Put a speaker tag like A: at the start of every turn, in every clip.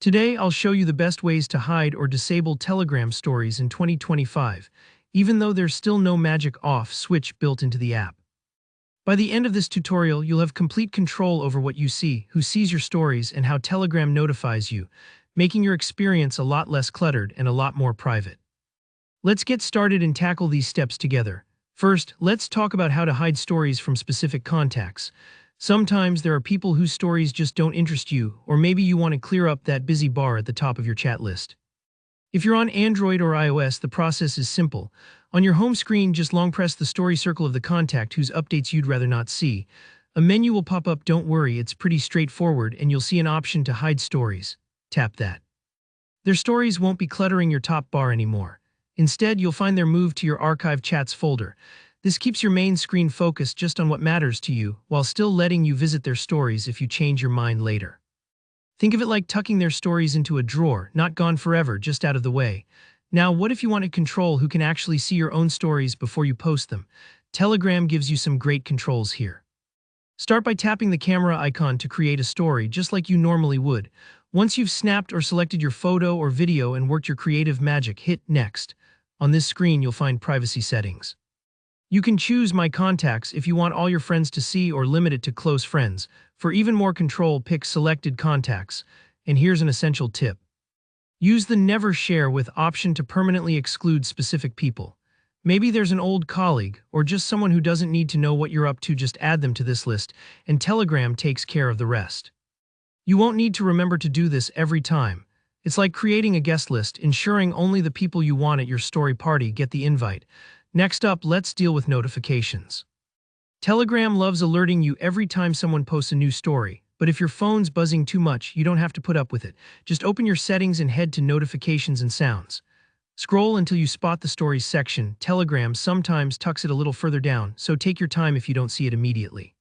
A: Today, I'll show you the best ways to hide or disable Telegram stories in 2025, even though there's still no magic off switch built into the app. By the end of this tutorial, you'll have complete control over what you see, who sees your stories, and how Telegram notifies you, making your experience a lot less cluttered and a lot more private. Let's get started and tackle these steps together. First, let's talk about how to hide stories from specific contacts. Sometimes there are people whose stories just don't interest you, or maybe you want to clear up that busy bar at the top of your chat list. If you're on Android or iOS, the process is simple. On your home screen, just long press the story circle of the contact whose updates you'd rather not see. A menu will pop up. Don't worry, it's pretty straightforward, and you'll see an option to hide stories. Tap that. Their stories won't be cluttering your top bar anymore. Instead, you'll find they're moved to your archive chats folder. This keeps your main screen focused just on what matters to you, while still letting you visit their stories if you change your mind later. Think of it like tucking their stories into a drawer, not gone forever, just out of the way. Now, what if you want to control who can actually see your own stories before you post them? Telegram gives you some great controls here. Start by tapping the camera icon to create a story, just like you normally would. Once you've snapped or selected your photo or video and worked your creative magic, hit Next. On this screen, you'll find privacy settings. You can choose My Contacts if you want all your friends to see, or limit it to close friends. For even more control, pick Selected Contacts. And here's an essential tip. Use the Never Share with option to permanently exclude specific people. Maybe there's an old colleague, or just someone who doesn't need to know what you're up to. Just add them to this list, and Telegram takes care of the rest. You won't need to remember to do this every time. It's like creating a guest list, ensuring only the people you want at your story party get the invite. Next up, let's deal with notifications. Telegram loves alerting you every time someone posts a new story, but if your phone's buzzing too much, you don't have to put up with it. Just open your settings and head to Notifications and Sounds. Scroll until you spot the Stories section. Telegram sometimes tucks it a little further down, so take your time if you don't see it immediately.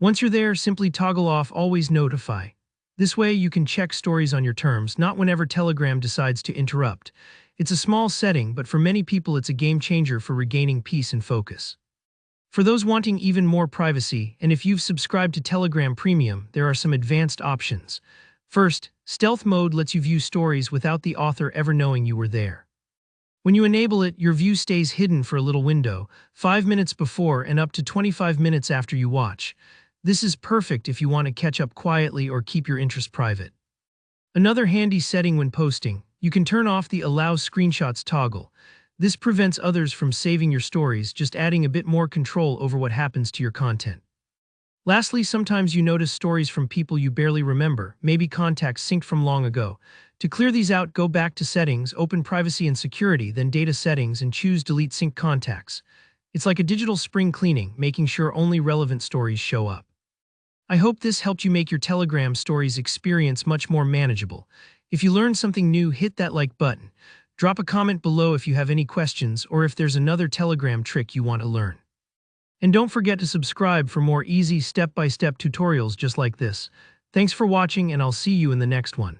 A: Once you're there, simply toggle off Always Notify. This way you can check stories on your terms, not whenever Telegram decides to interrupt. It's a small setting, but for many people it's a game changer for regaining peace and focus. For those wanting even more privacy, and if you've subscribed to Telegram Premium, there are some advanced options. First, Stealth Mode lets you view stories without the author ever knowing you were there. When you enable it, your view stays hidden for a little window, 5 minutes before and up to 25 minutes after you watch. This is perfect if you want to catch up quietly or keep your interest private. Another handy setting when posting, you can turn off the Allow Screenshots toggle. This prevents others from saving your stories, just adding a bit more control over what happens to your content. Lastly, sometimes you notice stories from people you barely remember, maybe contacts synced from long ago. To clear these out, go back to Settings, open Privacy and Security, then Data Settings, and choose Delete Synced Contacts. It's like a digital spring cleaning, making sure only relevant stories show up. I hope this helped you make your Telegram stories experience much more manageable. If you learned something new, hit that like button. Drop a comment below if you have any questions or if there's another Telegram trick you want to learn. And don't forget to subscribe for more easy step-by-step tutorials just like this. Thanks for watching, and I'll see you in the next one.